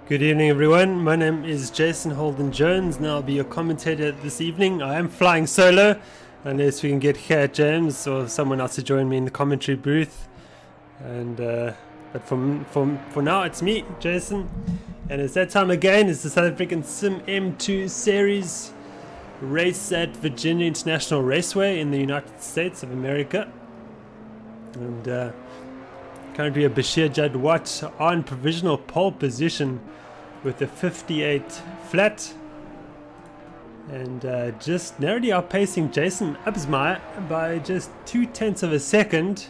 Good evening, everyone. My name is Jason Holden-Jones, and I'll be your commentator this evening. I am flying solo, unless we can get Gert James or someone else to join me in the commentary booth. And but for now, it's me, Jason, and it's that time again. It's the South African simM2 series race at Virginia International Raceway in the United States of America, and currently a Bashir Jadwat on provisional pole position with a 58 flat, and just narrowly outpacing Jason Absmeyer by just 0.2 of a second.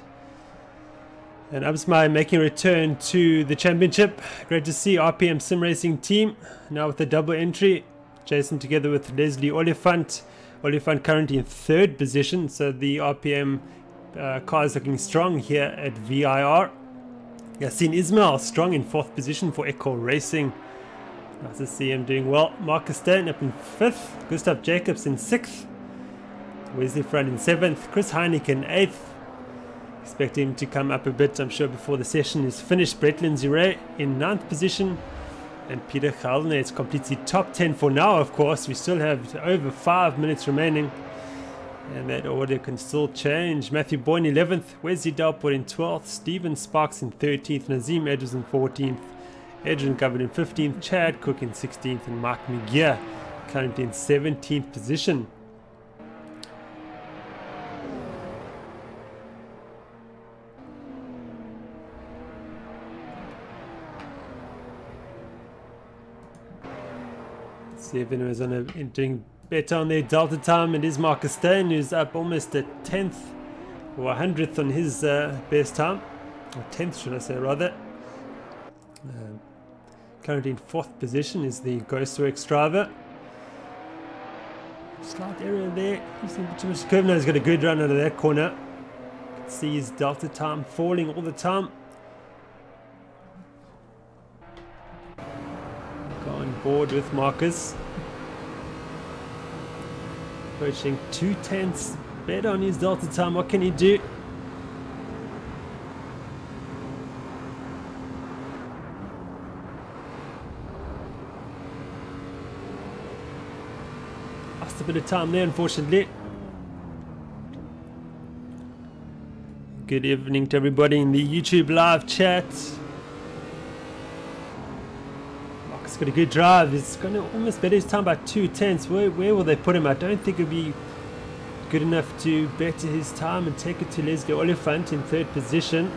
And Absmeyer making a return to the championship. Great to see RPM Sim Racing team now with a double entry. Jason together with Leslie Oliphant. Oliphant currently in third position, so the RPM car is looking strong here at VIR. Yassine Ismail strong in fourth position for Echo Racing. Nice to see him doing well. Marcus Stone up in fifth. Gustav Jacobs in sixth. Wesley Front in seventh. Chris Heineken in eighth. Expect him to come up a bit, I'm sure, before the session is finished. Brett Lindsay-Ray in ninth position. And Peter Geldenhuys completely top 10 for now, of course. We still have over 5 minutes remaining, and that order can still change. Matthew Boyne 11th, Wesley Delport in 12th, Stephen Sparks in 13th, Nazim Edwards in 14th, Adrian Govern in 15th, Chad Cook in 16th, and Mark McGear currently in 17th position. Let's see if anyone's doing better on their Delta time. It is Marcus Stone, who's up almost a 10th or 100th on his best time, or 10th should I say rather. Currently in fourth position is the Ghostworks driver. Slight error there, using too much curve. Now he's got a good run out of that corner. You can see his Delta time falling all the time. Go on board with Marcus. Approaching 0.2 better on his Delta time. What can he do? Lost a bit of time there, unfortunately. Good evening to everybody in the YouTube live chat. Marcus got a good drive. He's going to almost better his time by 0.2. Where will they put him? I don't think it'll be good enough to better his time and take it to Leslie Oliphant in third position.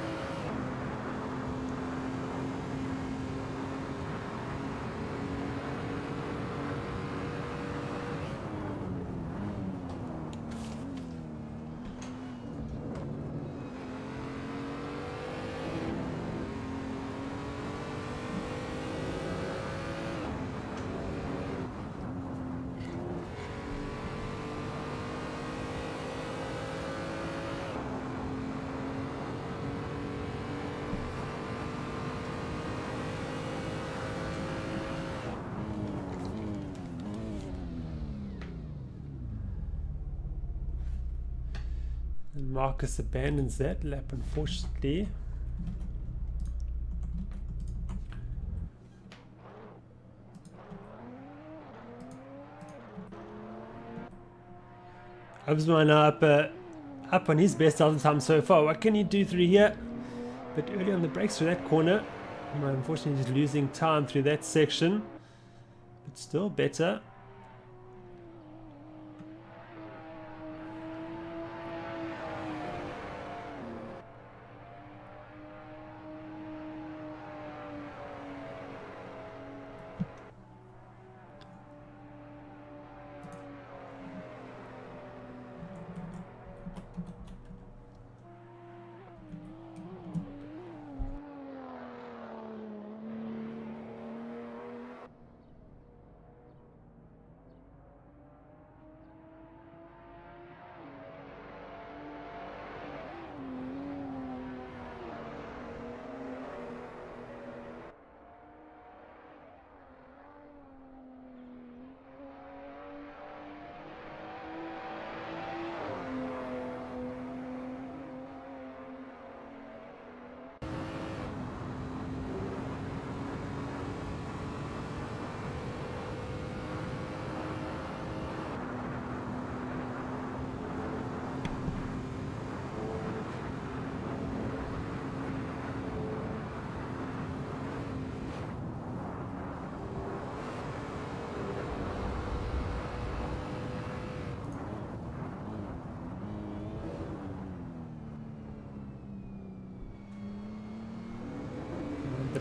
And Marcus abandons that lap, unfortunately. Absmeyer now up on his best Delta time so far. What can he do through here? But early on the brakes through that corner. Unfortunately, just losing time through that section. But still better.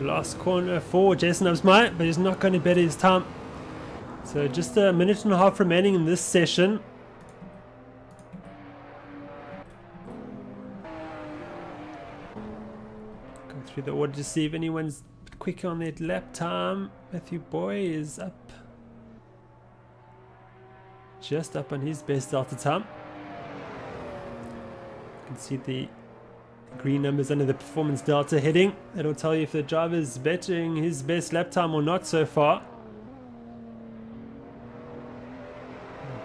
The last corner for Jason Upsmire, but he's not going to better his time. So just a minute and a half remaining in this session. Go through the order to see if anyone's quicker on their lap time. Matthew Boy is up. Just up on his best delta time. You can see the green numbers under the performance delta heading. That'll tell you if the driver is bettering his best lap time or not so far.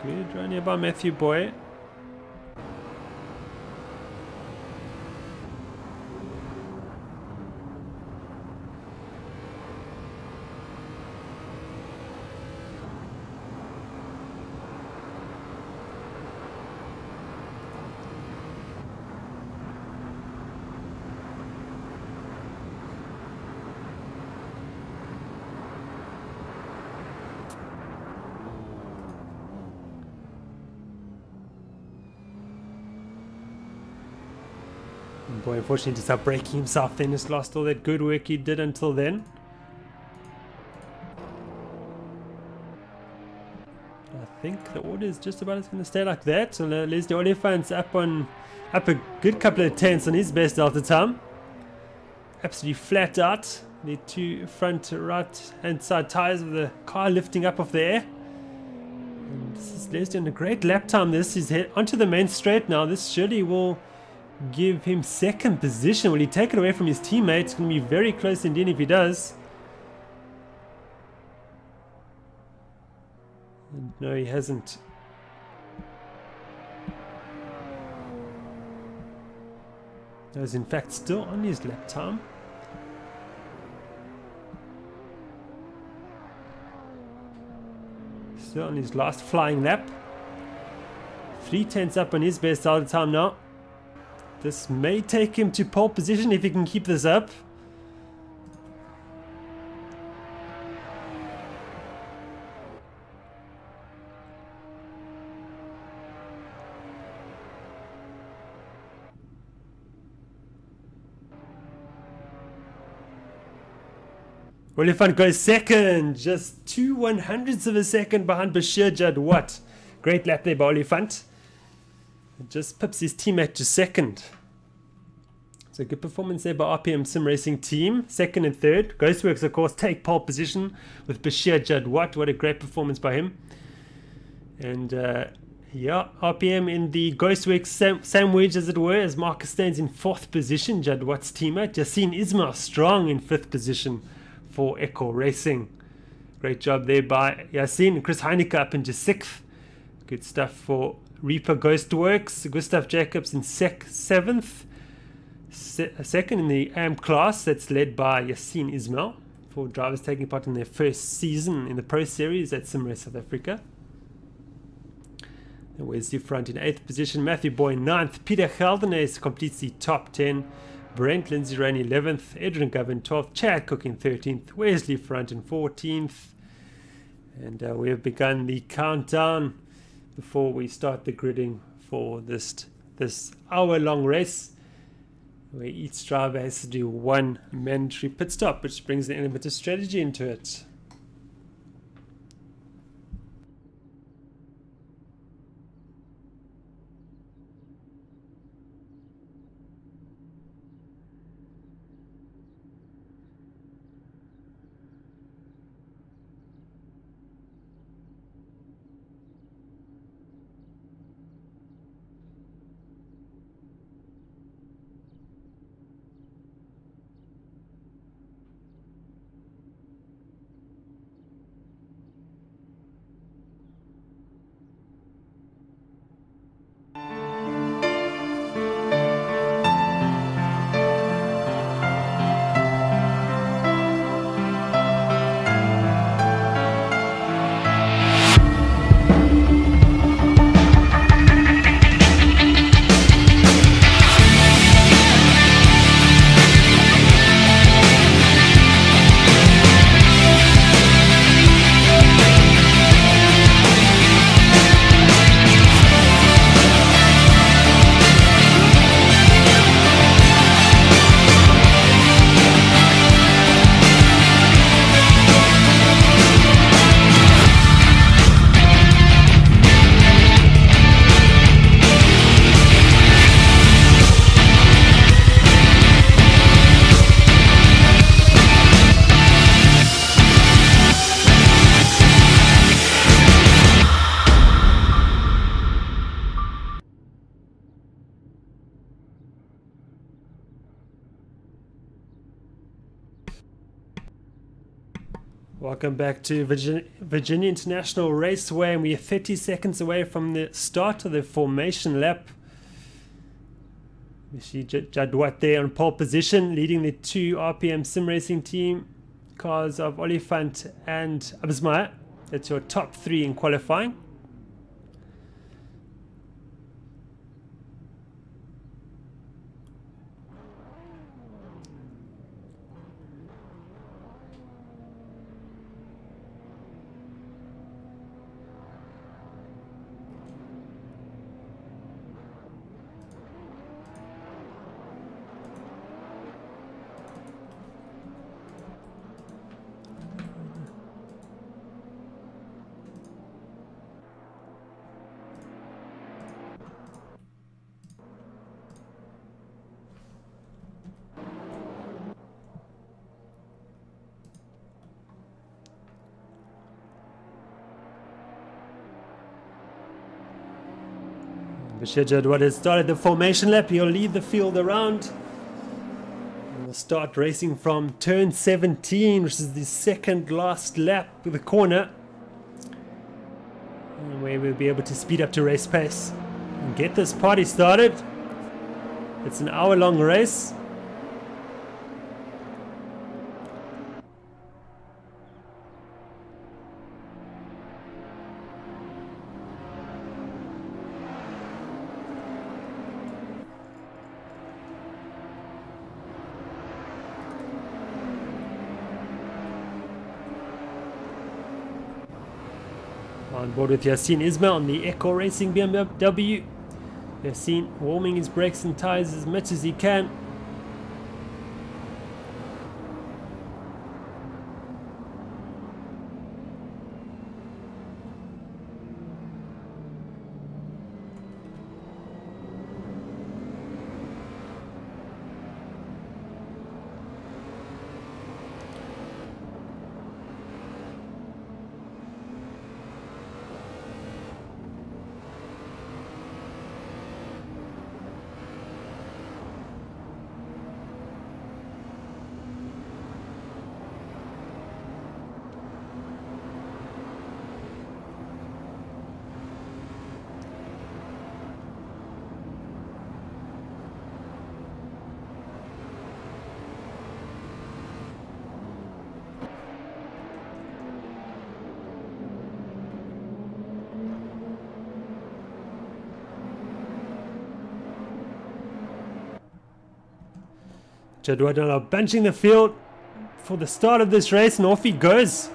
Good run here by Matthew Boy. Boy, unfortunately, just out breaking himself then, just lost all that good work he did until then. I think the order is just about going to stay like that. So Leslie Oliphant's up a good couple of tenths on his best delta time. Absolutely flat out. The two front right hand side tires of the car lifting up off the air. And this is Leslie on a great lap time. This is head onto the main straight now. This surely will give him second position. Will he take it away from his teammate? It's going to be very close indeed if he does. And no, he hasn't. He was in fact still on his lap time. Still on his last flying lap. 3 tenths up on his best delta time now. This may take him to pole position if he can keep this up. Oliphant goes second, just 2/100ths of a second behind Bashir Jadwat. Great lap there by Oliphant. Just pips his teammate to second. So good performance there by RPM Sim Racing team. Second and third. Ghostworks, of course, take pole position with Bashir Jadwat. What a great performance by him. And yeah, RPM in the Ghostworks sandwich, as it were, as Marcus stands in 4th position. Jadwat's teammate. Yassine Ismail strong in 5th position for Echo Racing. Great job there by Yassine. Chris Heineke up into 6th. Good stuff for Reaper Ghostworks. Gustav Jacobs in 7th. Second in the AM class, that's led by Yassine Ismail, for drivers taking part in their first season in the Pro Series at SimRace South Africa. And Wesley Front in 8th position. Matthew Boy in 9th. Peter Geldenes completes the top 10. Brent Lindsay Rain 11th. Edwin Govan 12th. Chad Cook in 13th. Wesley Front in 14th. And we have begun the countdown before we start the gridding for this hour-long race, where each driver has to do one mandatory pit stop, which brings the element of strategy into it. Welcome back to Virginia International Raceway, and we are 30 seconds away from the start of the formation lap. We see Jadwat there on pole position, leading the 2 RPM sim racing team cars of Oliphant and Abismaya. That's your top 3 in qualifying. Jadwat has started the formation lap. He'll lead the field around. And we'll start racing from turn 17, which is the second last lap with the corner, and where we'll be able to speed up to race pace and get this party started. It's an hour-long race. On board with Yassine Ismail on the Echo Racing BMW. Yassine warming his brakes and tyres as much as he can. Jadwat are bunching the field for the start of this race, and off he goes.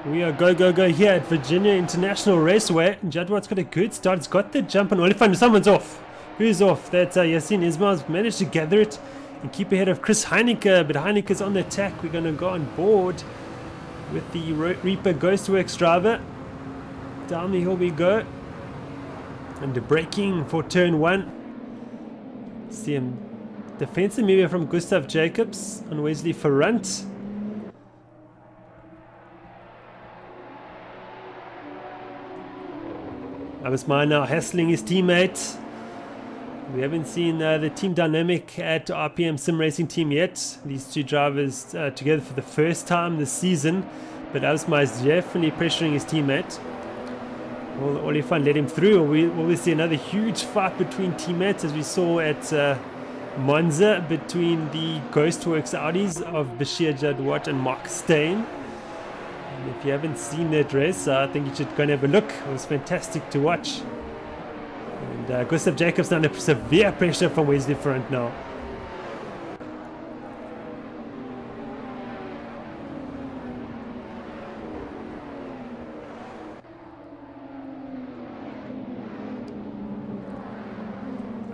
We are go here at Virginia International Raceway. Jadwat's got a good start. It's got the jump on Oliphant. Someone's off. Who's off? That's Yassine Ismail's managed to gather it and keep ahead of Chris Heineke, but Heineke's on the attack. We're going to go on board with the Reaper Ghostworks driver. Down the hill we go. And the braking for turn 1. See him. Defensive move from Gustav Jacobs on Wesley Ferrant. Abismaya now hassling his teammate. We haven't seen the team dynamic at RPM Sim Racing Team yet. These 2 drivers together for the first time this season. But Abismaya is definitely pressuring his teammate. Will Oliphant let him through? Or will we see another huge fight between teammates as we saw at Monza between the Ghostworks Audis of Bashir Jadwat and Mark Steyn? And if you haven't seen that race, I think you should go and have a look. It was fantastic to watch. And Gustav Jacobs under severe pressure from Wesley Front now.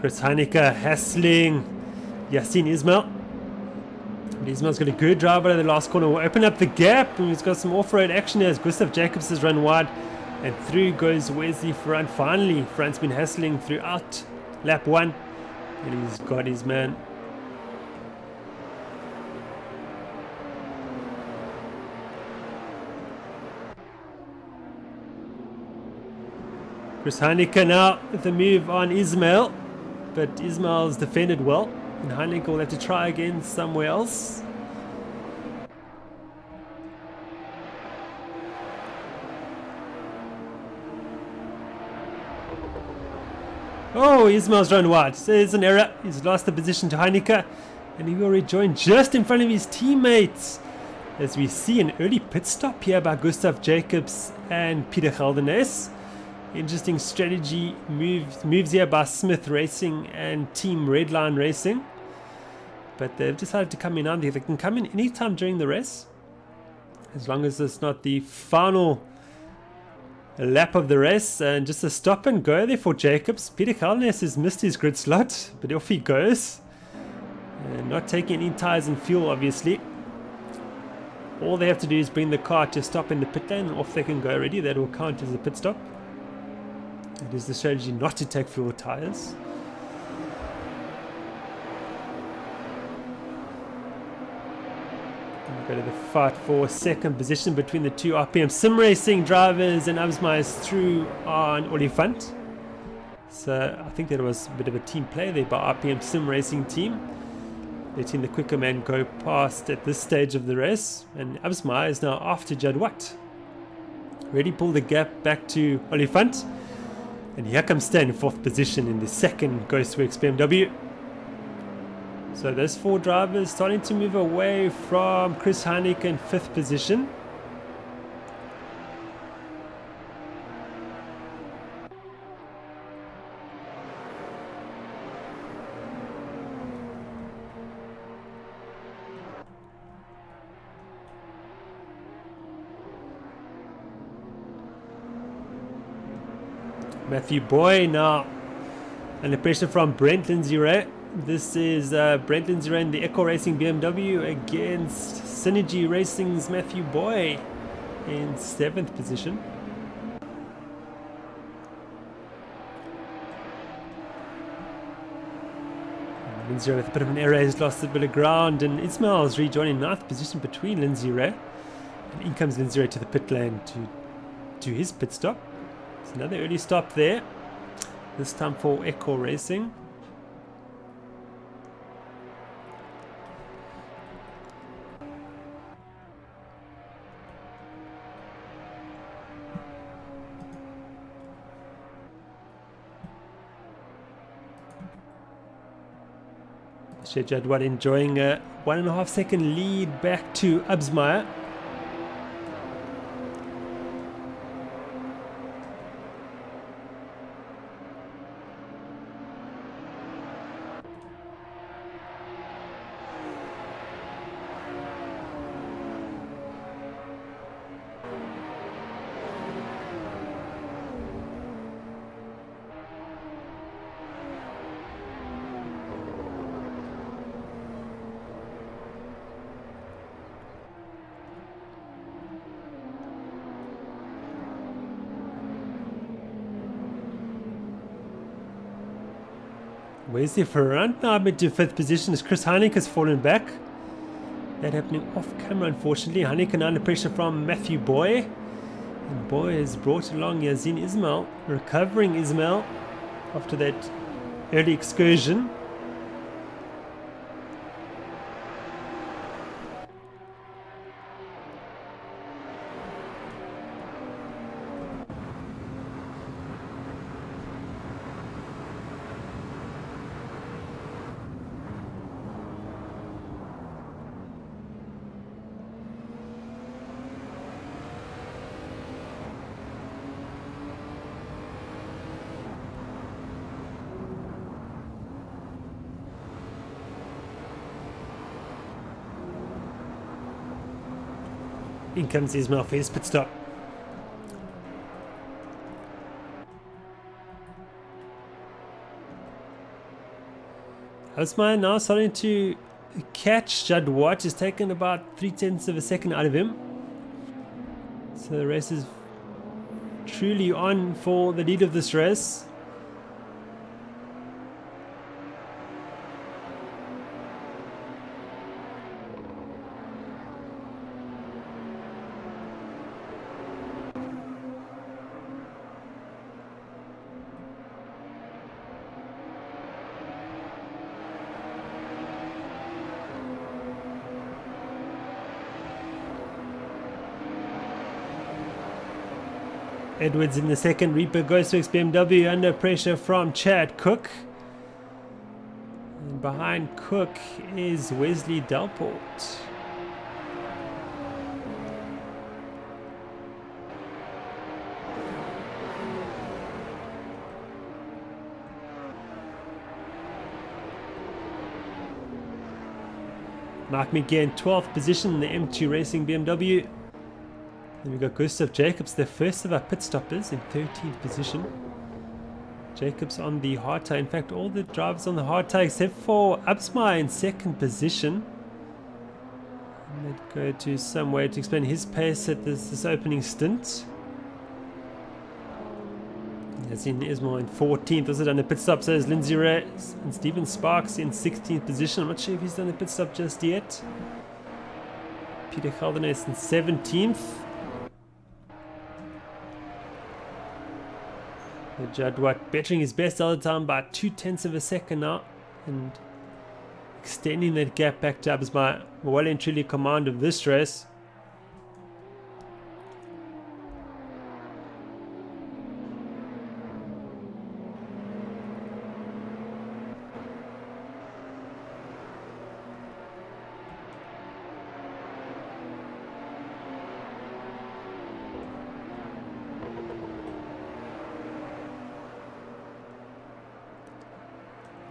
Chris Heineke hassling Yassine Ismail. Ismail's got a good drive out of the last corner. Will open up the gap, and he's got some off-road action as Gustav Jacobs has run wide, and through goes Wesley Front. Finally, Frant's been hassling throughout lap 1, and he's got his man. Chris Heineke now with the move on Ismail. But Ismail's defended well, and Heineke will have to try again somewhere else. Oh, Ismail's run wide. So there's an error. He's lost the position to Heineke, and he will rejoin just in front of his teammates. As we see an early pit stop here by Gustav Jacobs and Peter Geldenes. Interesting strategy moves here by Smith Racing and Team Redline Racing. But they've decided to come in on there. They can come in anytime during the race, as long as it's not the final lap of the race. And just a stop and go there for Jacobs. Peter Geldenes has missed his grid slot, but off he goes. And not taking any tyres and fuel, obviously. All they have to do is bring the car to stop in the pit lane, and off they can go already. That will count as a pit stop. It is the strategy not to take fuel tyres. Go to the fight for second position between the two RPM Sim Racing drivers, and Absma is through on Olifant. So I think that was a bit of a team play there by RPM Sim Racing team, letting the quicker man go past at this stage of the race. And Absma is now after Jadwat. Already pulled the gap back to Olifant. And here comes Stan in fourth position in the second Ghostworks BMW. So those four drivers starting to move away from Chris Heineke in fifth position. Matthew Boy now under pressure from Brent Lindsay-Ray. This is Brent Lindsay-Ray in the Echo Racing BMW against Synergy Racing's Matthew Boy in seventh position. Lindsay-Ray with a bit of an error has lost a bit of ground, and Ismail is rejoining ninth position between Lindsay-Ray. And in comes Lindsay-Ray to the pit lane to his pit stop. It's another early stop there, this time for Echo Racing. Jadwat enjoying a 1.5 second lead back to Absmeyer. Where's the front now? Into fifth position as Chris Heineke has fallen back. That happening off camera, unfortunately. Heineke now under pressure from Matthew Boy. And Boy has brought along Yazin Ismail, recovering Ismail after that early excursion. In comes Ismail for his pit stop. Osman now starting to catch Jadwat. Has taken about 0.3 of a second out of him. So the race is truly on for the lead of this race. Edwards in the second. Reaper goes to ex-BMW under pressure from Chad Cook. And behind Cook is Wesley Delport. Mark McGee in 12th position in the M2 Racing BMW. Then we've got Gustav Jacobs, the first of our pit stoppers, in 13th position. Jacobs on the hard tire. In fact, all the drivers on the hard tire except for Absmeyer in 2nd position. And they'd go to some way to explain his pace at this opening stint. Yasin Ismail in 14th, also done a pit stop, so is Lindsay Ray and Stephen Sparks in 16th position. I'm not sure if he's done a pit stop just yet. Peter Geldernes in 17th. Judd Watt bettering his best all the time by 0.2 of a second now, and extending that gap back to Absmeyer. Well and truly command of this race.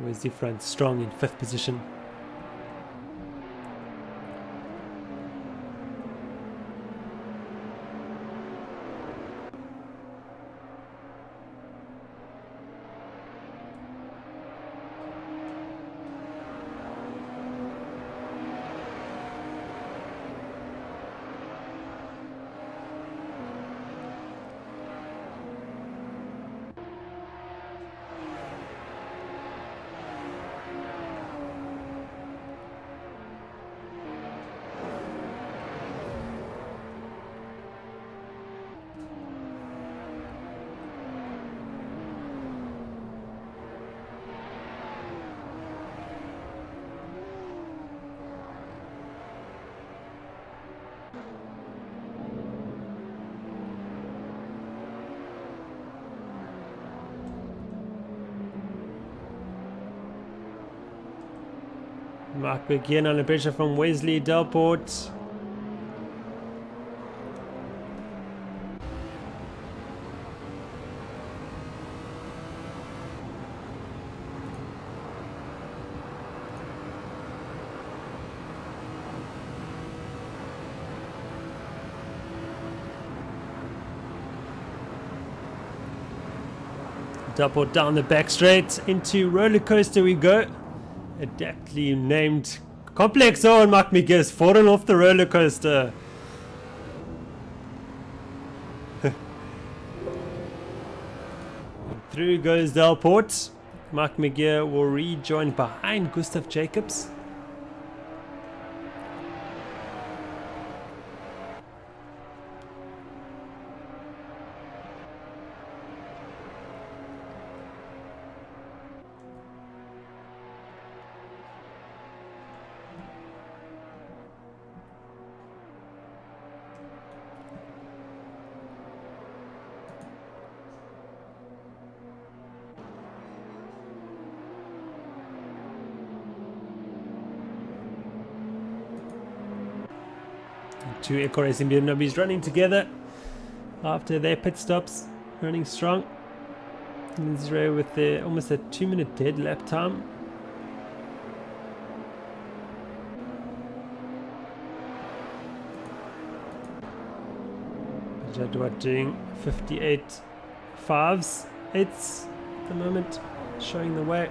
Wesley Front strong in 5th position. Mark again under pressure from Wesley Delport. Delport down the back straight into roller coaster we go. Adaptly named complex. Oh, and Mark McGee has fallen off the roller coaster. Through goes Delport. Mark McGee will rejoin behind Gustav Jacobs. Two Eco Racing BMWs running together after their pit stops, running strong. Lindsay Ray with almost a 2-minute dead lap time. Jadwat doing 58 5s, 8s at the moment, showing the way.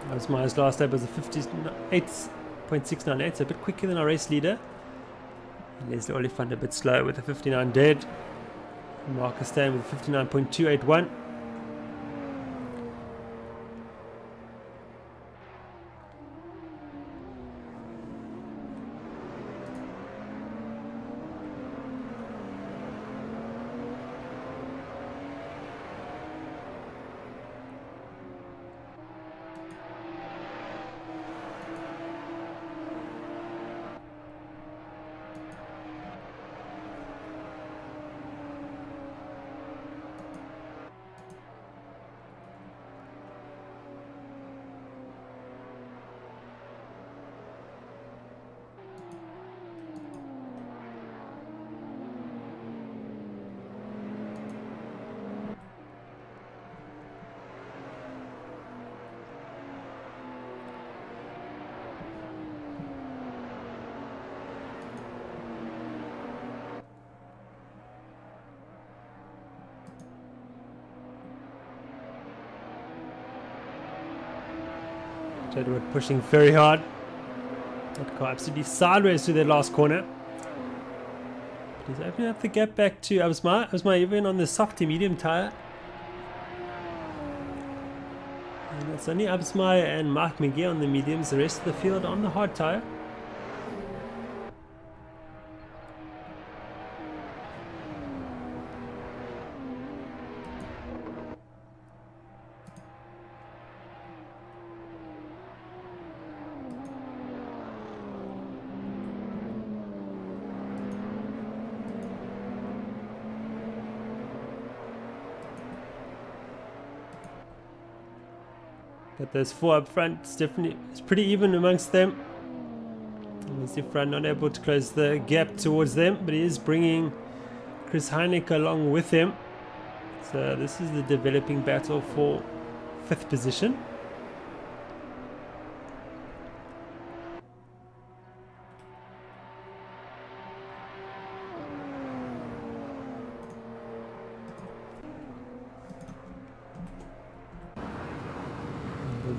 That was my last lap was a 58.698, so a bit quicker than our race leader. Leslie Oliphant a bit slow with a 59 dead. Marcus Stan with 59.281. Edward pushing very hard. That car absolutely sideways through their last corner. But he's opening up the gap back to Absma even on the soft to medium tyre. And it's only Absma and Mark McGee on the mediums, the rest of the field on the hard tyre. Got those four up front. It's pretty even amongst them. Zifra not able to close the gap towards them, but he is bringing Chris Heineck along with him. So this is the developing battle for 5th position.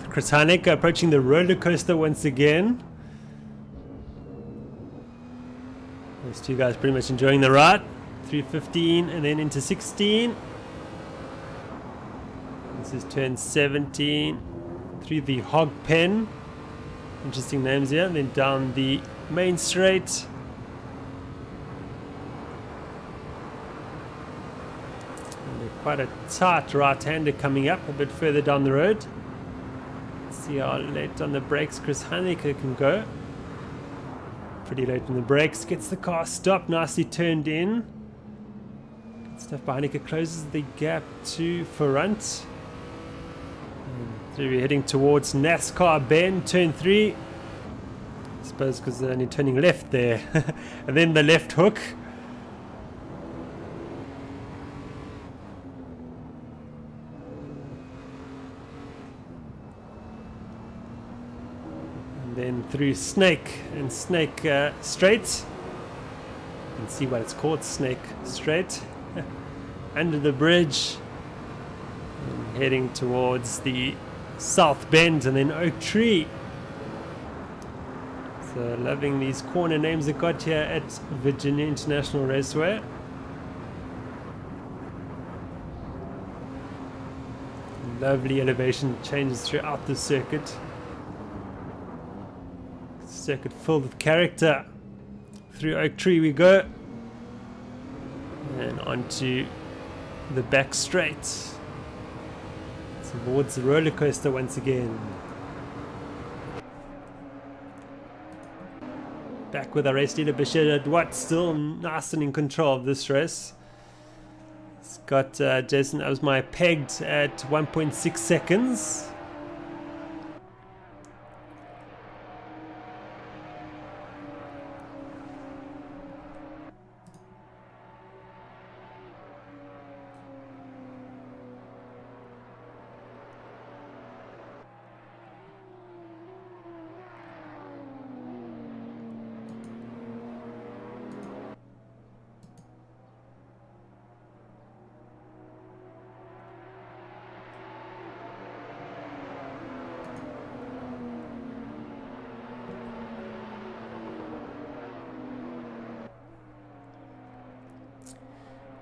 Chris Heineck approaching the roller coaster once again. Those two guys pretty much enjoying the ride. 3:15 and then into 16. This is turn 17 through the Hog Pen. Interesting names here. And then down the main straight. And quite a tight right-hander coming up a bit further down the road. See how late on the brakes Chris Haneke can go. Pretty late on the brakes. Gets the car stopped, nicely turned in. Good stuff by Haneke. Closes the gap to Ferrant. So we're heading towards NASCAR Bend, turn 3. I suppose because they're only turning left there. And then the left hook. Then through Snake and Snake Straight. You can see what it's called, Snake Straight. Under the bridge. And heading towards the South Bend and then Oak Tree. So loving these corner names they got here at Virginia International Raceway. Lovely elevation changes throughout the circuit. Circuit filled with character. Through Oak Tree we go. And onto the back straight. Towards the roller coaster once again. Back with our race leader Bashir Adwat, still nice and in control of this race. He's got Jason Absma pegged at 1.6 seconds.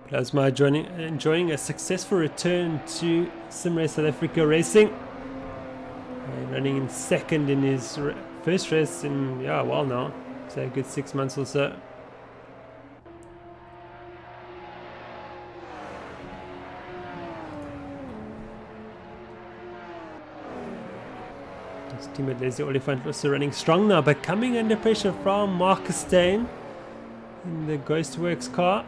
Plasma enjoying a successful return to SimRace South Africa Racing. And running in second in his first race in a while now. So a good 6 months or so. His teammate Leslie Oliphant also running strong now, but coming under pressure from Marcus Steyn in the Ghostworks car.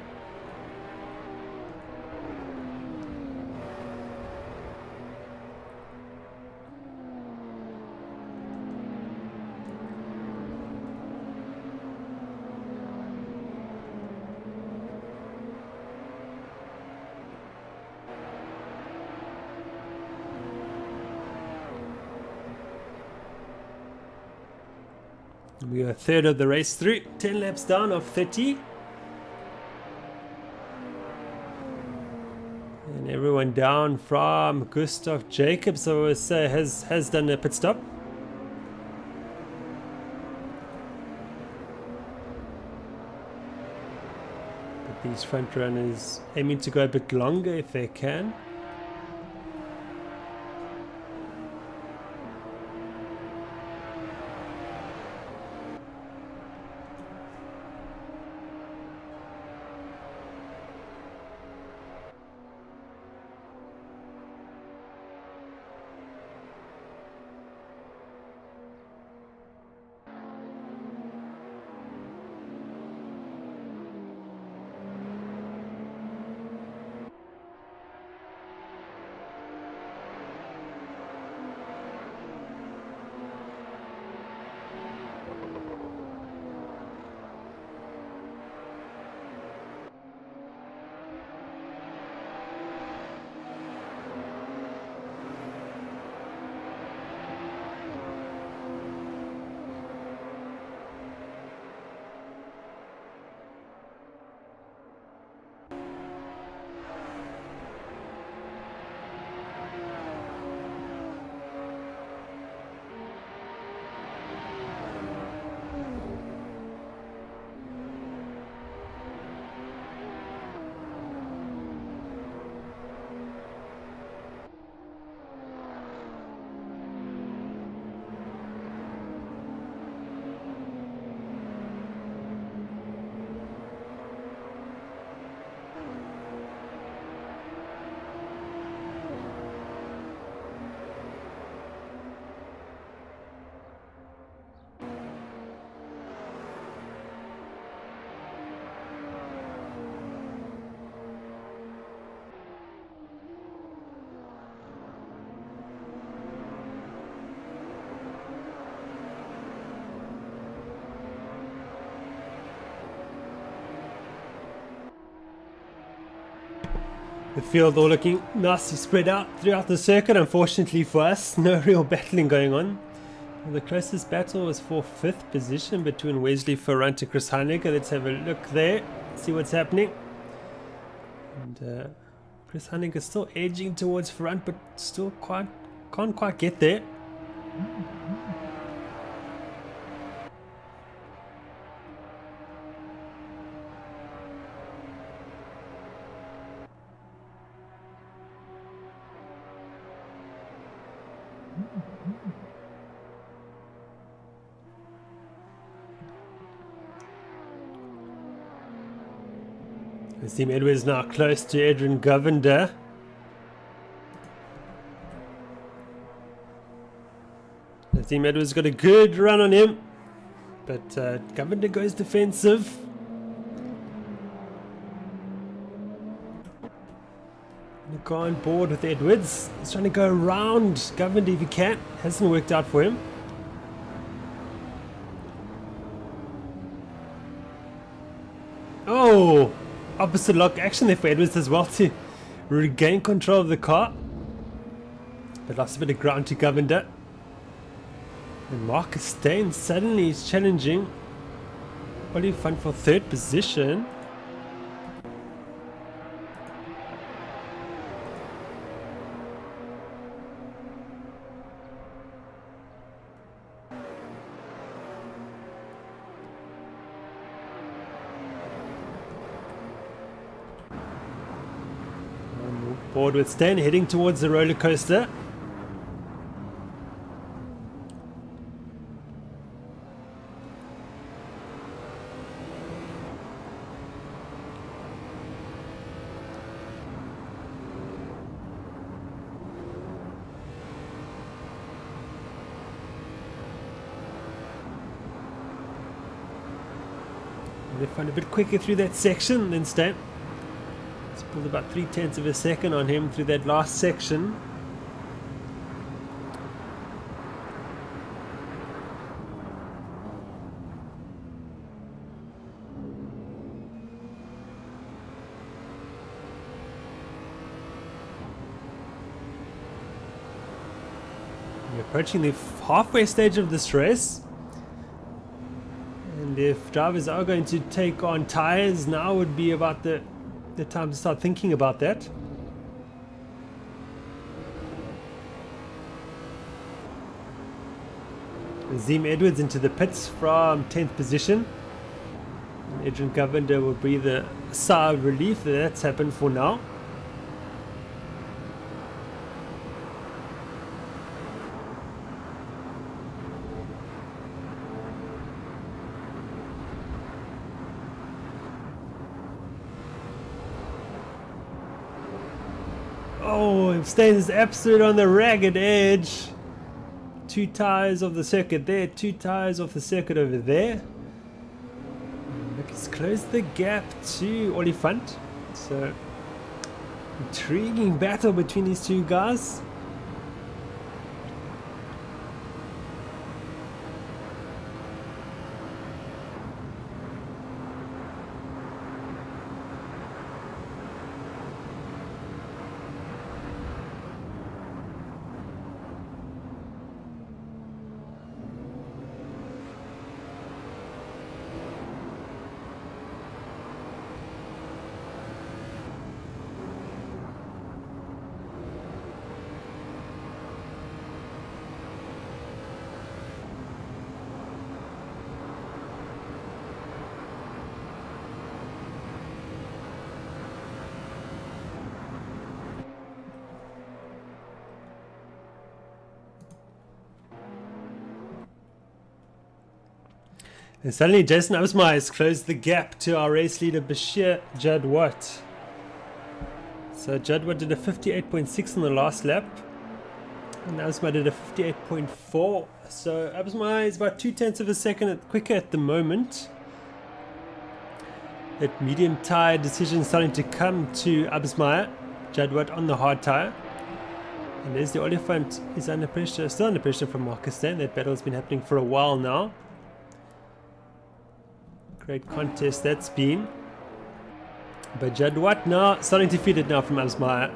We are third of the race through, 10 laps down of 30. And everyone down from Gustav Jacobs, I would say, has done a pit stop. These front runners aiming to go a bit longer if they can. The field all looking nicely spread out throughout the circuit. Unfortunately for us, no real battling going on. The closest battle was for 5th position between Wesley Ferrant and Chris Heinecke. Let's have a look there, see what's happening. And Chris Heinecke is still edging towards Ferrant, but still can't quite get there. Team Edwards now close to Adrian Govender. Team Edwards got a good run on him, but Govender goes defensive. Look on board with Edwards. He's trying to go around Govender if he can. Hasn't worked out for him. Oh! Opposite lock action there for Edwards as well to regain control of the car. But lost a bit of ground to Govender. And Marcus Stain suddenly is challenging Oliver Fun for 3rd position. Board with Stan heading towards the roller coaster. They find a bit quicker through that section than Stan. Pulled about 0.3 of a second on him through that last section. We're approaching the halfway stage of this race. And if drivers are going to take on tyres, now would be about the time to start thinking about that. Zim Edwards into the pits from 10th position. Adrian Govender will breathe a sigh of relief that that's happened for now. Oh, stays absolute on the ragged edge. 2 tires of the circuit there, 2 tires off the circuit over there. Look, he's closed the gap to Oliphant. So, intriguing battle between these two guys. And suddenly Jason Absmeyer has closed the gap to our race leader Bashir Jadwat. So Jadwat did a 58.6 on the last lap. And Absmeyer did a 58.4. So Absmeyer is about 0.2 of a second quicker at the moment. That medium tire decision starting to come to Absmeyer. Jadwat on the hard tire. And there's the Oliphant is under pressure, still under pressure from Marcus Stan. That battle has been happening for a while now. Great contest that's been. But Jadwat now starting to feed it now from Absmeyer.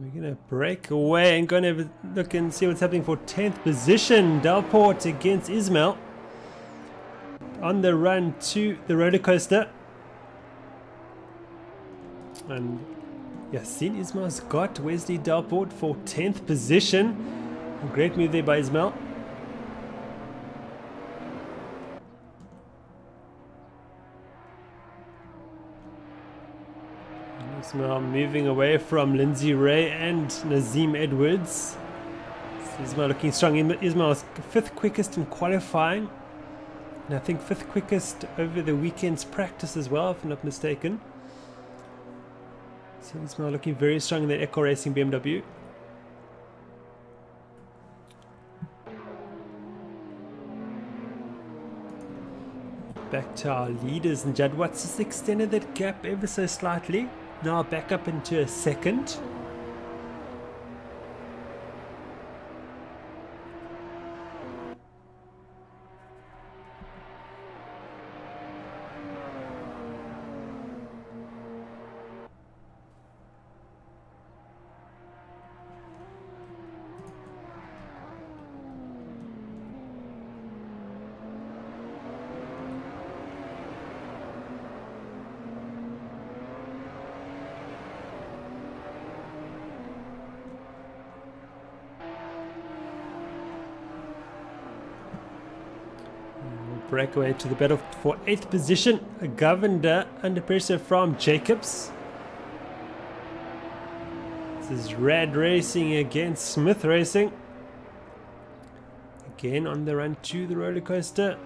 We're going to break away and going to look and see what's happening for 10th position. Delport against Ismail on the run to the roller coaster. And Yassine Ismail's got Wesley Delport for 10th position. A great move there by Ismail. Ismail moving away from Lindsay Ray and Nazim Edwards. Ismail looking strong. Ismail's 5th quickest in qualifying. And I think 5th quickest over the weekend's practice as well, if I'm not mistaken. So Ismail looking very strong in that Echo Racing BMW. Back to our leaders, and Jadwat's just extended that gap ever so slightly. Now back up into a second. breakaway to the battle for 8th position. Governor under pressure from Jacobs. This is Rad Racing against Smith Racing. Again on the run to the roller coaster.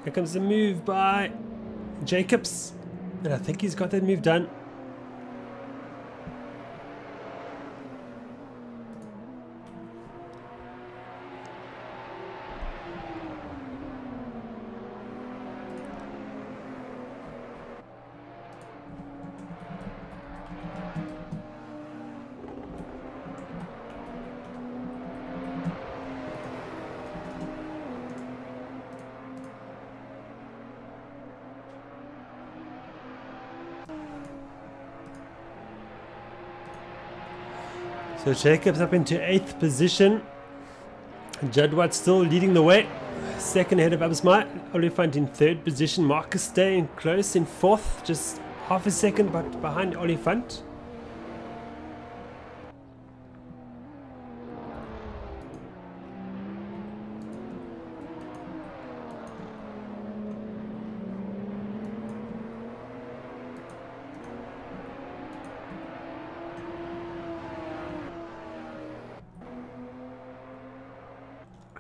Here comes the move by Jacobs, and I think he's got that move done. So Jacobs up into 8th position. Jadwat still leading the way. Second ahead of Absmai. Oliphant in 3rd position. Marcus staying close in 4th. Just half a second but behind Oliphant.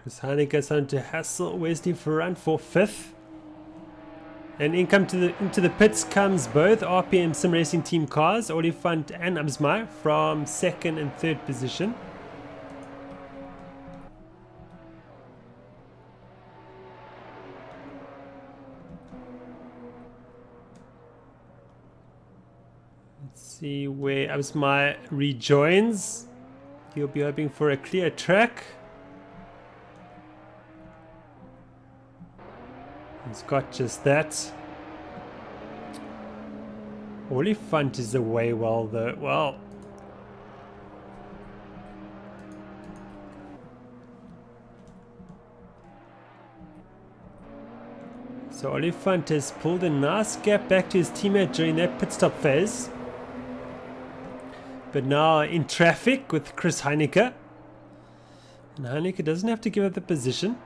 Chris Heineke starting to hassle Wesley Ferrand for 5th. And into the pits comes both RPM Sim Racing Team cars, Oliphant and Absmai, from 2nd and 3rd position. Let's see where Absmai rejoins. He'll be hoping for a clear track. He's got just that. Oliphant is away well though. Well, so Oliphant has pulled a nice gap back to his teammate during that pit stop phase. But now in traffic with Chris Heineke. And Heineke doesn't have to give up the position.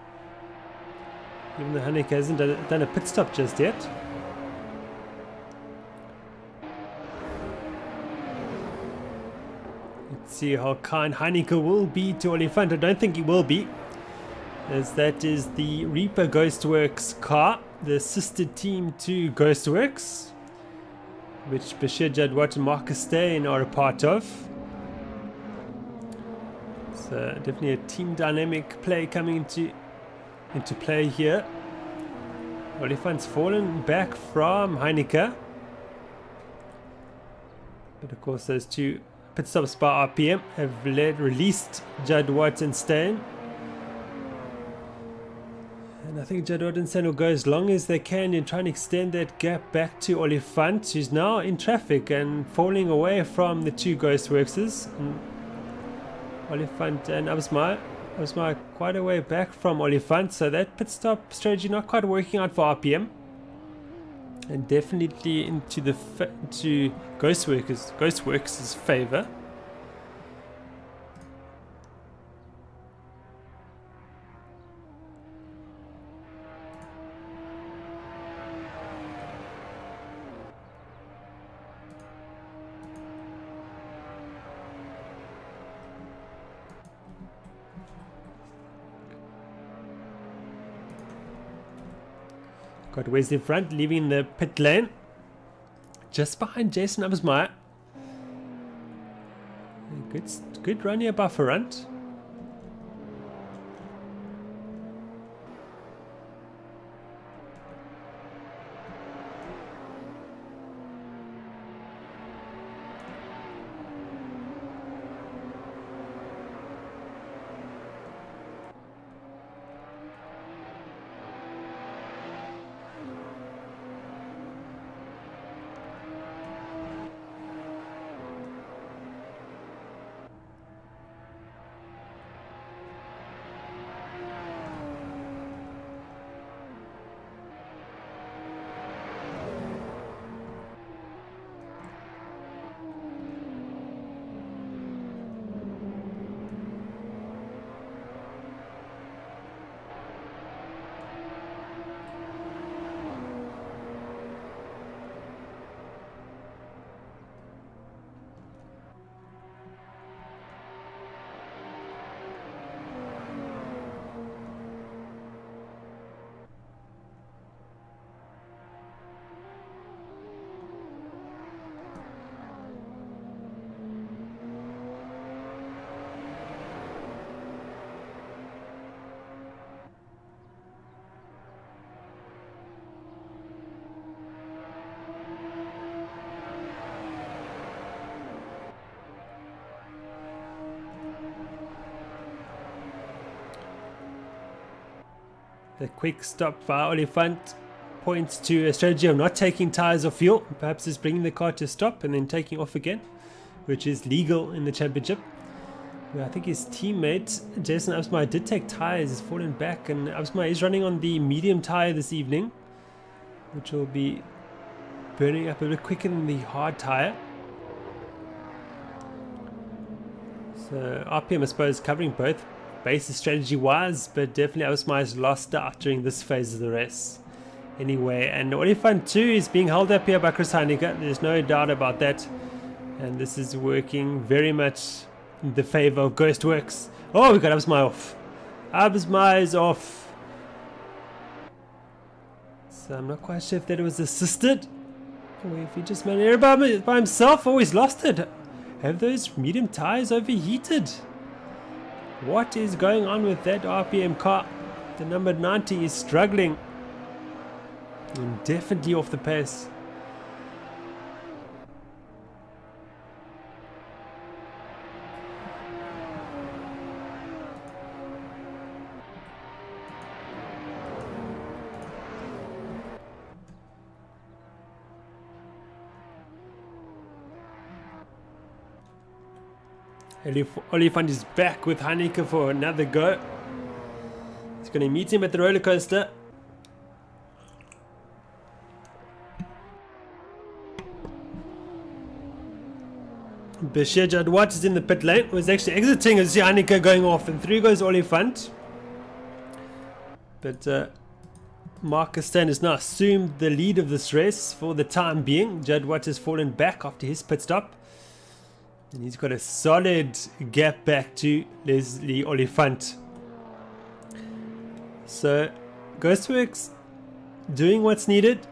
Even though Heineke hasn't done a pit stop just yet. Let's see how kind Heineke will be to Oliphant. I don't think he will be, as that is the Reaper Ghostworks car, the sister team to Ghostworks, which Bashir Jadwat and Marcus Steyn are a part of. So definitely a team dynamic play coming into play here. Oliphant's fallen back from Heineke. But of course those two pit stops by RPM have released Jadwat and Steyn. And I think Jadwat and Steyn will go as long as they can in trying to extend that gap back to Oliphant, who's now in traffic and falling away from the two Ghostworkses. And Oliphant and Absmai quite a way back from Oliphant, so that pit stop strategy not quite working out for RPM, and definitely into Ghostworks' favor. Got Wesley in front, leaving the pit lane. Just behind Jason Absmai. Good run here by Ferrand. The quick stop by Oliphant points to a strategy of not taking tyres or fuel. Perhaps it's bringing the car to a stop and then taking off again, which is legal in the championship. Well, I think his teammate Jason Absmeyer did take tyres, he's fallen back, and Absmeyer is running on the medium tyre this evening, which will be burning up a bit quicker than the hard tyre. So RPM, I suppose, covering both bases strategy wise, but definitely Absmeyer's lost out during this phase of the race. Anyway, and Oliphant 2 is being held up here by Chris Heineke, there's no doubt about that. And this is working very much in the favor of Ghostworks. Oh, we got Absmeyer off. Absmeyer is off. So I'm not quite sure if that was assisted, or if he just managed by himself. Oh, he's lost it. Have those medium tires overheated? What is going on with that RPM car? The number 90 is struggling. And definitely off the pace. Oliphant is back with Heineke for another go. He's going to meet him at the roller coaster. Bashir Jadwat is in the pit lane. Was actually exiting as Heineke going off, and through goes Oliphant. But Marcus Steyn has now assumed the lead of this race for the time being. Jadwat has fallen back after his pit stop. And he's got a solid gap back to Leslie Oliphant. So Ghostworks doing what's needed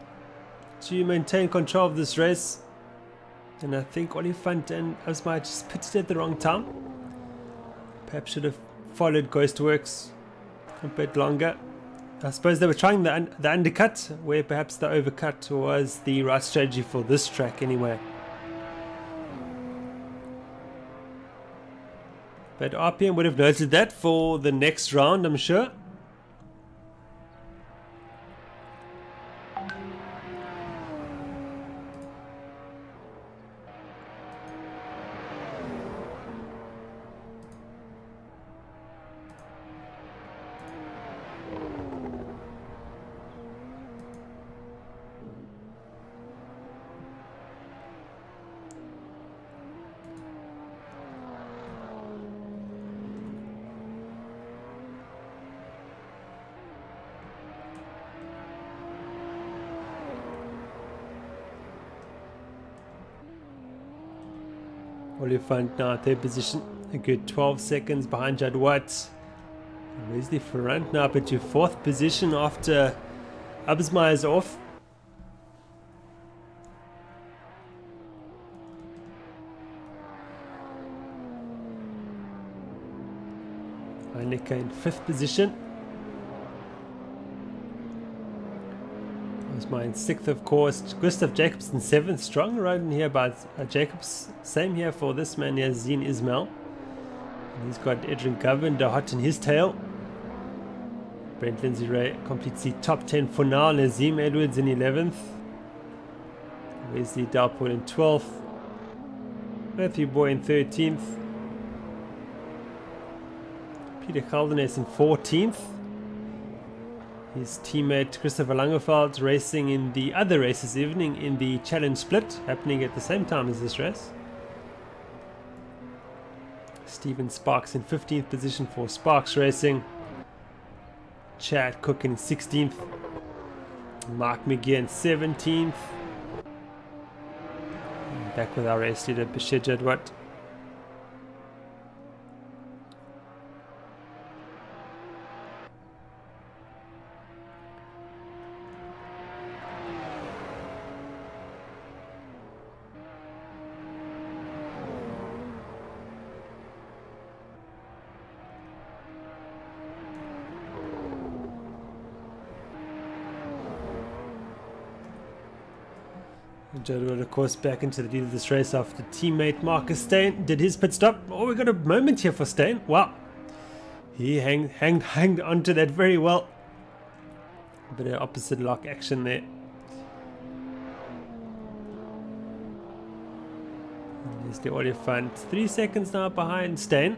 to maintain control of this race. And I think Oliphant and Absmeyer just pitted at the wrong time. Perhaps should have followed Ghostworks a bit longer. I suppose they were trying the undercut, where perhaps the overcut was the right strategy for this track anyway. But RPM would have noted that for the next round, I'm sure. Oliphant now at third position, a good 12 seconds behind Jadwat. Where's the front now, but to fourth position after Absmeyer's off. Heineke in fifth position. Absmeyer in sixth, of course. Gustav Jacobs in seventh. Strong riding here by Jacobs. Same here for this man here, Zine Ismail. And he's got Edrin Govender hot in his tail. Brent Lindsay Ray completes the top 10 for now. Nazim Edwards in 11th. Wesley Dalport in 12th. Matthew Boy in 13th. Peter Caldenes in 14th. His teammate Christopher Langeveld racing in the other race this evening in the challenge split, happening at the same time as this race. Stephen Sparks in 15th position for Sparks Racing. Chad Cook in 16th. Mark McGee in 17th. Back with our race leader Bashir Jadwat. Jadwat, of course, back into the lead of this race after teammate Marcus Steyn did his pit stop. Oh, we got a moment here for Steyn. Wow. He hanged onto that very well. bit of opposite lock action there. And there's the Oliphant. 3 seconds now behind Stain.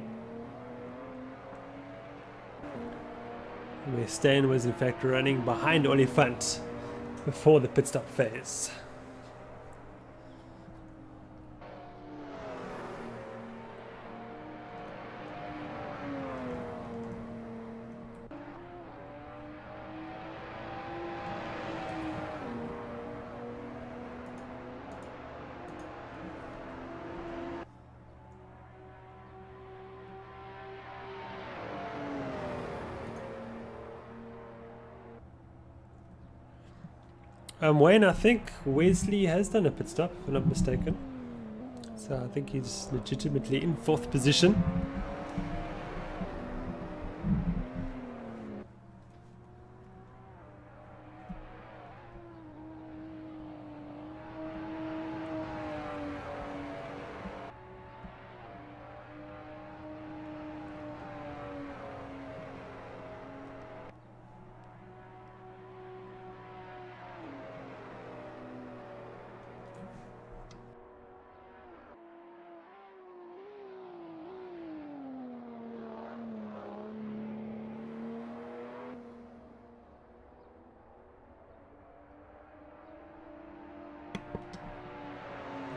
Where Stain was in fact running behind Oliphant before the pit stop phase. Wayne, I think Wesley has done a pit stop, if I'm not mistaken. So I think he's legitimately in 4th position.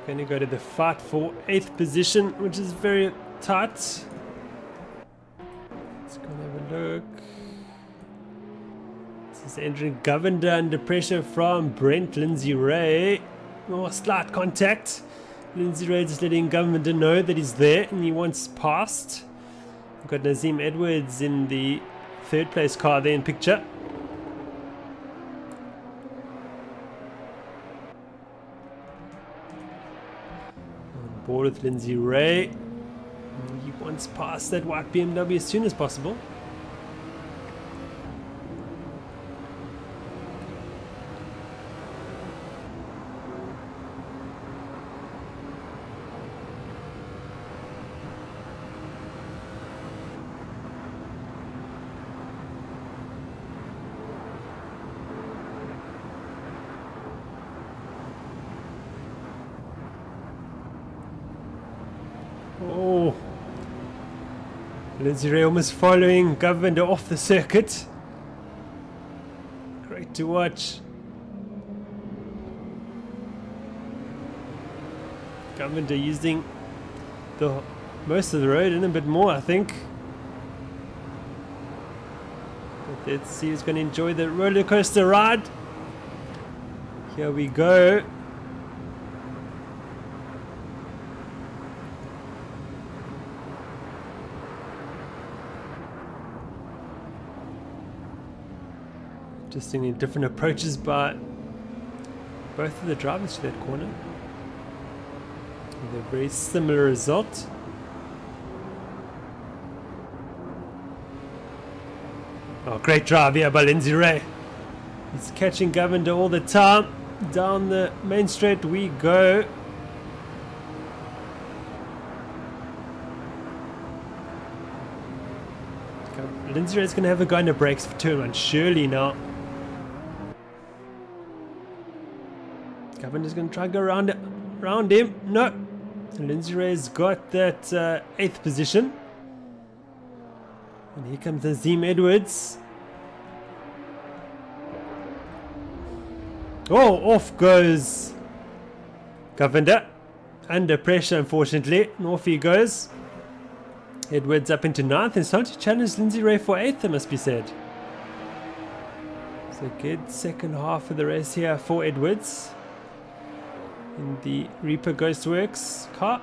Going to go to the fight for 8th position, which is very tight. Let's go and have a look. This is Adrian Govender under pressure from Brent Lindsay Ray. Oh, slight contact. Lindsay Ray just letting Govender know that he's there and he wants past. We've got Nazim Edwards in the 3rd place car there in picture. Board with Lindsay Ray. He wants past that white BMW as soon as possible. Oh, Lindsay Ray almost following Govender off the circuit. Great to watch. Govender using the most of the road and a bit more, I think. But let's see who's going to enjoy the roller coaster ride. Here we go. Just seeing different approaches by both of the drivers to that corner. With a very similar result. Oh, great drive here by Lindsay Ray. He's catching Govender all the time. Down the main straight we go. Lindsay Ray's going to have a go on the brakes for turn 1, surely now. Governor's going to try and go around him. No. Lindsay Ray's got that 8th position. And here comes Nazim Edwards. Oh, off goes Govender. Under pressure, unfortunately. And off he goes. Edwards up into 9th. It's time to challenge Lindsay Ray for 8th, it must be said. So good second half of the race here for Edwards. In the Reaper Ghostworks car.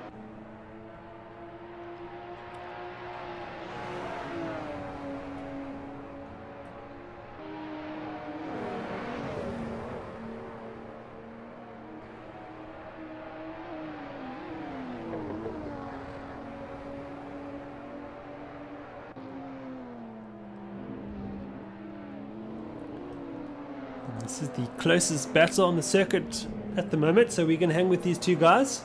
This is the closest battle on the circuit at the moment, so we can hang with these two guys.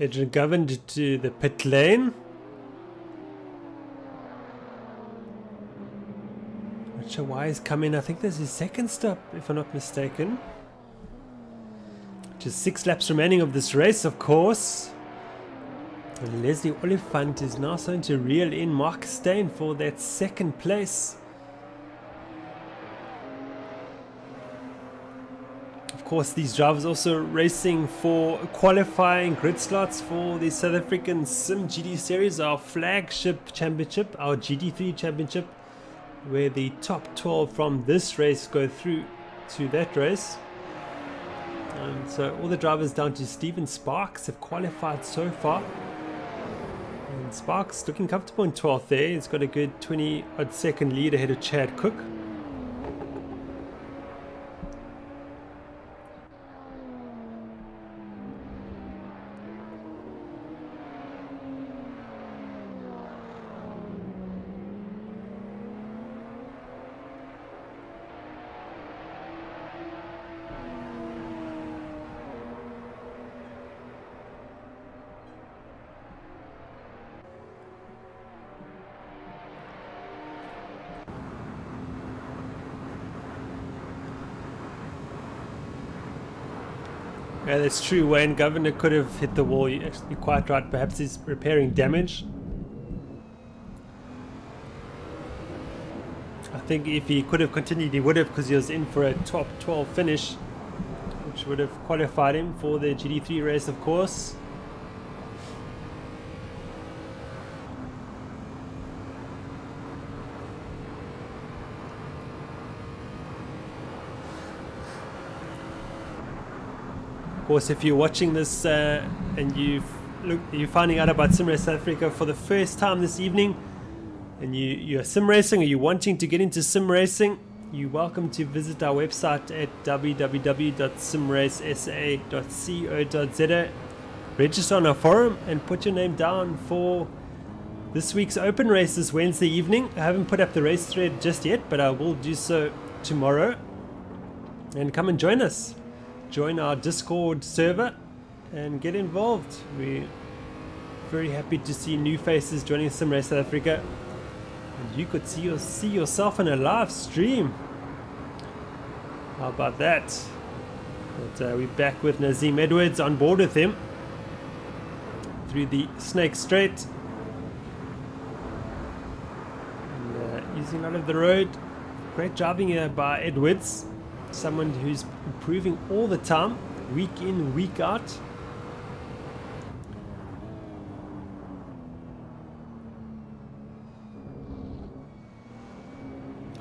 Adrian Governed to the pit lane. Not sure why he's coming. I think there's his second stop, if I'm not mistaken. Just 6 laps remaining of this race, of course. And Leslie Oliphant is now starting to reel in Mark Steyn for that second place. Of course, these drivers also racing for qualifying grid slots for the South African Sim GT Series, our flagship championship, our GT3 championship, where the top 12 from this race go through to that race. So all the drivers down to Stephen Sparks have qualified so far. And Sparks looking comfortable in 12th there. He's got a good 20-odd second lead ahead of Chad Cook. Yeah, that's true. Wayne Governor could have hit the wall. You're actually quite right. Perhaps he's repairing damage. I think if he could have continued, he would have, because he was in for a top 12 finish, which would have qualified him for the GT3 race, of course. Of course, if you're watching this and you're finding out about SimRace South Africa for the first time this evening, and you're sim racing or you're wanting to get into sim racing, you're welcome to visit our website at www.simracesa.co.za. Register on our forum and put your name down for this week's open race this Wednesday evening. I haven't put up the race thread just yet, but I will do so tomorrow. And come and join us. Join our Discord server and get involved. We're very happy to see new faces joining SimRace South Africa. And you could see yourself in a live stream. How about that? But we're back with Nazim Edwards on board with him through the Snake Strait. And, using a lot of the road. Great driving here by Edwards. Someone who's improving all the time, week in, week out.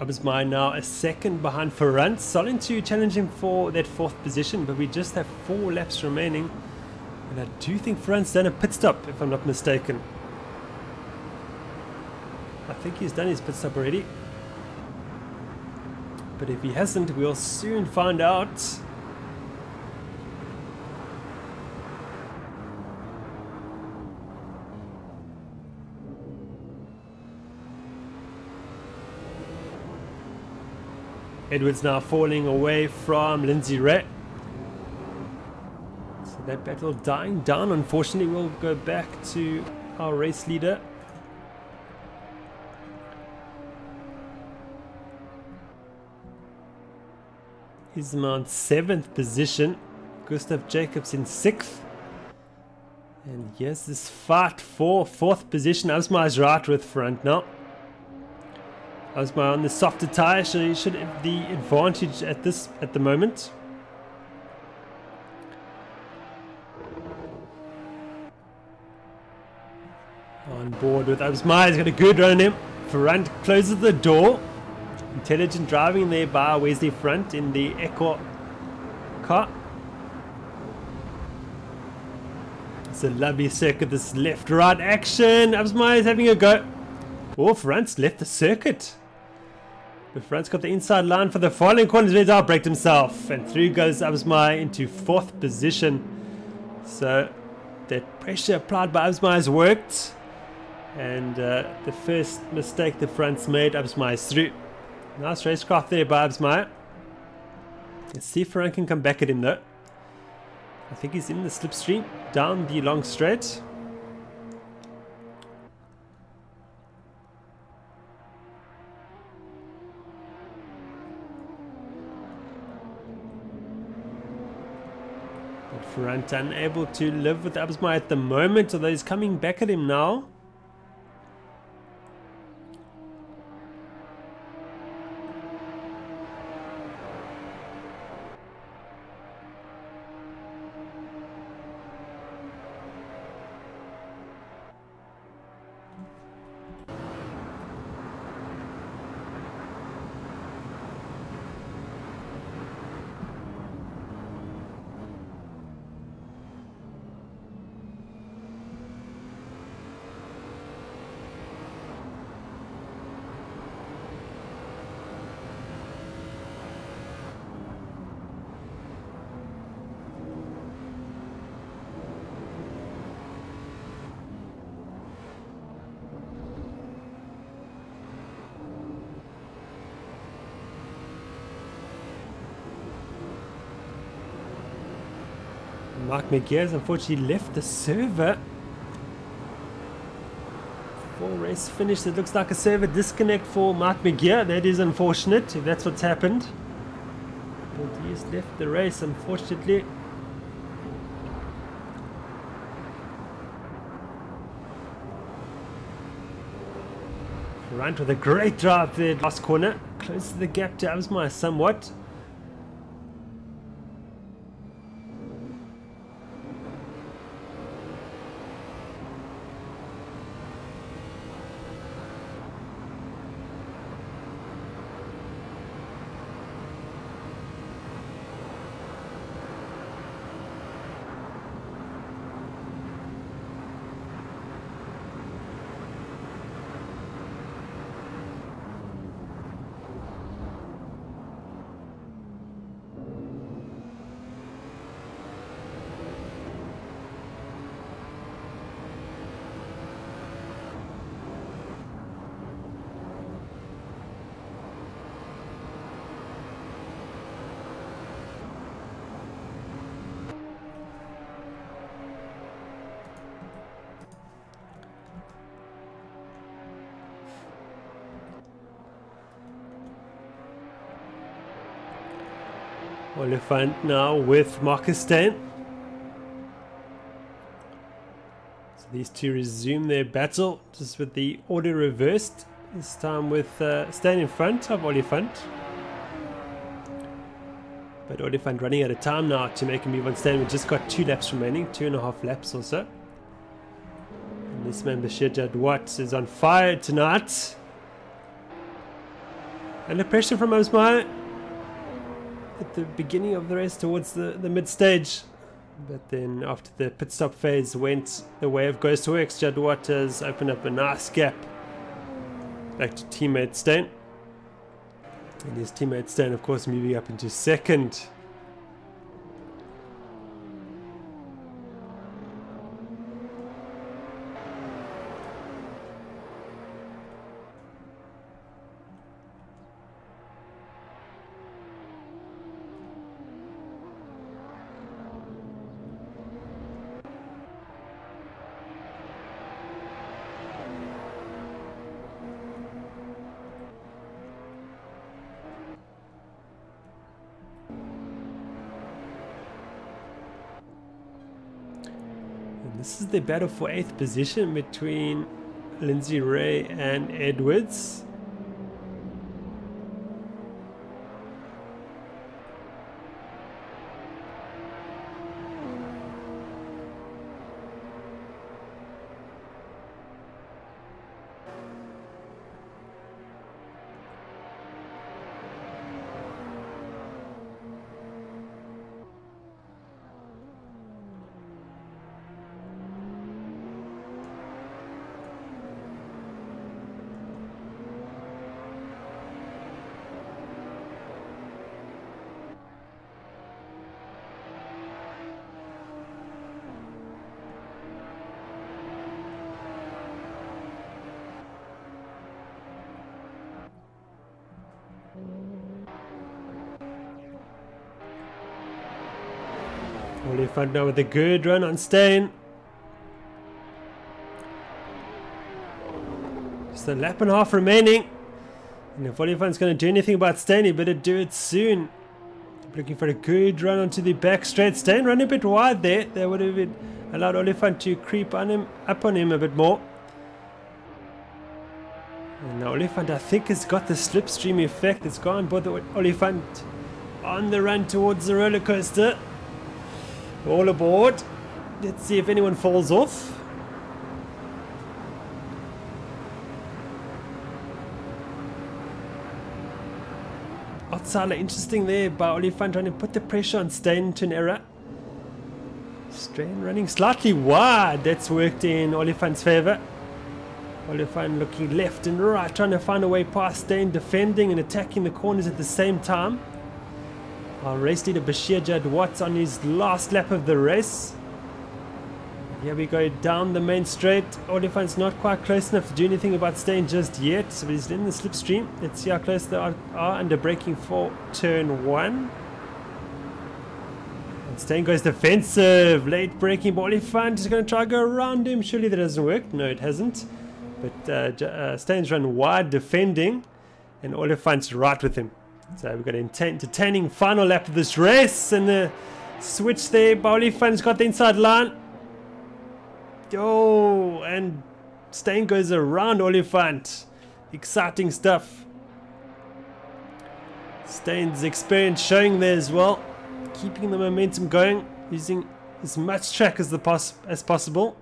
Abismai now a second behind Ferrand. simM2 challenging for that 4th position, but we just have 4 laps remaining. And I do think Ferrand's done a pit stop, if I'm not mistaken. I think he's done his pit stop already. But if he hasn't, we'll soon find out. Edwards now falling away from Lindsay Ray. So that battle dying down. Unfortunately, we'll go back to our race leader. Isma on 7th position, Gustav Jacobs in 6th, and yes, this fight for 4th position. Asma is right with front now. Asma on the softer tyre, so he should have the advantage at the moment. On board with Asma, he's got a good run on him. Front closes the door. Intelligent driving there by Wesley Front in the Echo car. It's a lovely circuit, this left-right action. Absmai is having a go. Oh, Frant's left the circuit. But Frant's got the inside line for the following corners. He's outbraked himself. And through goes Absmai into 4th position. So that pressure applied by Absmai has worked. And the first mistake the Frant's made, Absmai is through. Nice racecraft there by Absmai. Let's see if Ferrand can come back at him though. I think he's in the slipstream down the long straight. But Ferrante unable to live with Absma at the moment, although he's coming back at him now. Mark McGears unfortunately left the server. Before race finished, it looks like a server disconnect for Mark McGear. That is unfortunate, if that's what's happened. But he's left the race, unfortunately. Ferrante with a great drive there, last corner. Closes the gap to Absma somewhat. Oliphant now with Marcus Stain. So these two resume their battle, just with the order reversed. This time with Stain in front of Oliphant. But Oliphant running out of time now to make a move on Stain. We've just got 2 laps remaining, 2.5 laps or so. And this man Bashir Jadwat is on fire tonight. And the pressure from Osmar at the beginning of the race towards the mid stage, but then after the pit stop phase went the way of Ghost Works, Jadwat has opened up a nice gap back to teammate Stain, and his teammate Stain of course moving up into second. This is the battle for 8th position between Lindsay Ray and Edwards. Oliphant now with a good run on Stain. Just a lap and a half remaining. And if Oliphant's going to do anything about Stain, he better do it soon. Looking for a good run onto the back straight. Stain running a bit wide there. That would have allowed Oliphant to creep on him, up on him a bit more. And now Oliphant, I think, has got the slipstream effect. It's gone both Oliphant on the run towards the roller coaster. All aboard. Let's see if anyone falls off. Outsider, interesting there by Oliphant, trying to put the pressure on Stain into an error. Stain running slightly wide. That's worked in Oliphant's favor. Oliphant looking left and right, trying to find a way past Stain, defending and attacking the corners at the same time. Our race leader Bashir Jadwat on his last lap of the race. Here we go down the main straight. Oliphant's not quite close enough to do anything about Stain just yet, so he's in the slipstream. Let's see how close they are under braking for turn 1. And Stain goes defensive. Late braking, but Oliphant is going to try to go around him. Surely that doesn't work. No, it hasn't. But Stain's run wide defending, and Oliphant's right with him. So we've got an entertaining final lap of this race, and the switch there by Oliphant's got the inside line. Oh, and Stain goes around Oliphant. Exciting stuff. Stain's experience showing there as well. Keeping the momentum going, using as much track as possible.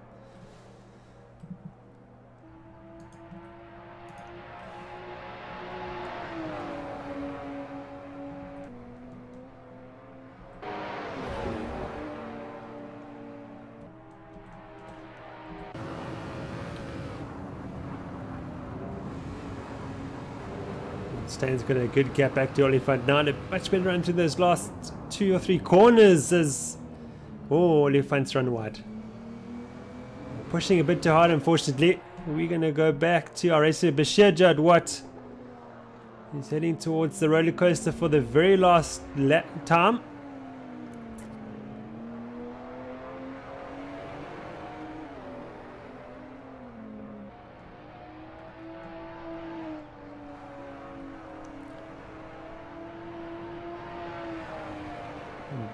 Stain's got a good gap back to Oliphant now. A much better run through those last 2 or 3 corners as Oliphant's run wide. Pushing a bit too hard, unfortunately. We're going to go back to our racer Bashir Jadwat. He's heading towards the roller coaster for the very last time.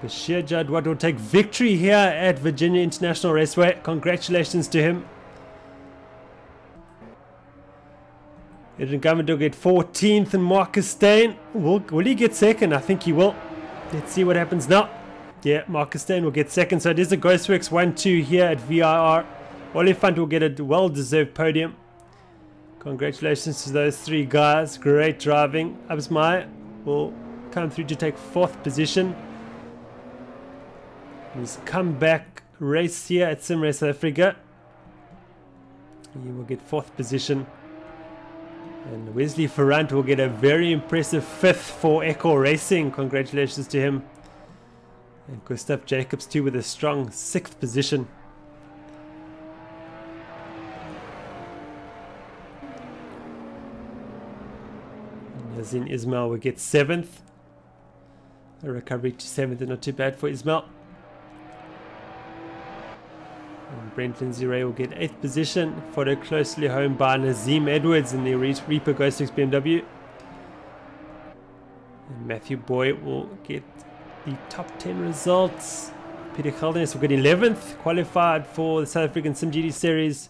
Bashir Jadwat will take victory here at Virginia International Raceway. Congratulations to him. Adrian Government will get 14th, and Marcus Stain, will he get second? I think he will. Let's see what happens now. Yeah, Marcus Stain will get second. So it is a Ghostworks 1-2 here at VIR. Oliphant will get a well-deserved podium. Congratulations to those 3 guys. Great driving. Absmai will come through to take 4th position. His comeback race here at Sim Race South Africa. He will get 4th position. And Wesley Ferrant will get a very impressive 5th for Echo Racing. Congratulations to him. And Gustav Jacobs too with a strong 6th position. And Yazin Ismail will get 7th. A recovery to 7th is not too bad for Ismail. And Brent Lindsay Ray will get 8th position, followed closely home by Nazim Edwards in the Reaper Ghostworks BMW. And Matthew Boyd will get the top 10 results. Peter Geldenhuys will get 11th, qualified for the South African SimGT Series.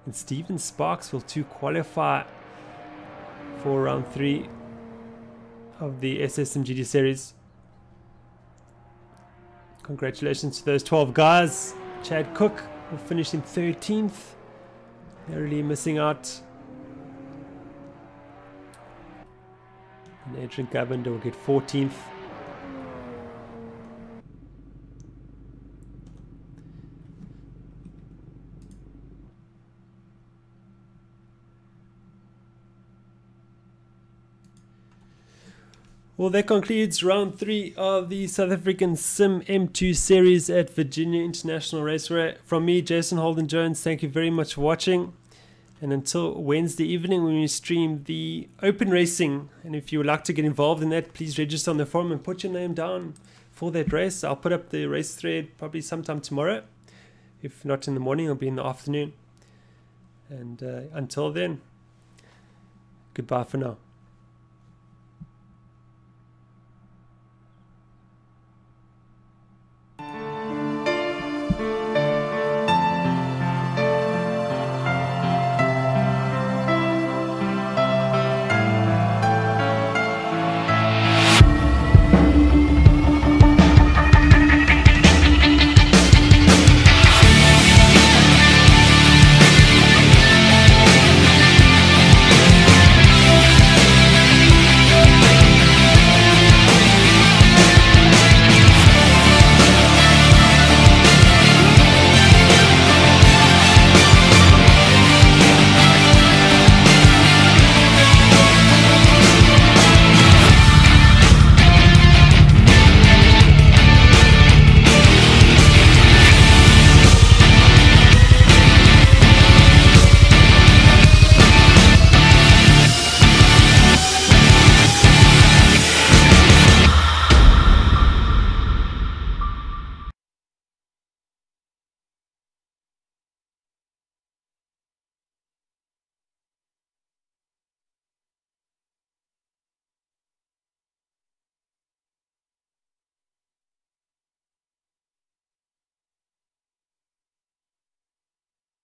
And Stephen Sparks will too qualify for round 3 of the SS SimGT Series. Congratulations to those 12 guys. Chad Cook will finish in 13th. Narrowly missing out. And Adrian Govender will get 14th. Well, that concludes round 3 of the South African simM2 series at Virginia International Raceway. From me, Jason Holden-Jones, thank you very much for watching. And until Wednesday evening when we stream the open racing, and if you would like to get involved in that, please register on the forum and put your name down for that race. I'll put up the race thread probably sometime tomorrow. If not in the morning, it'll be in the afternoon. And until then, goodbye for now.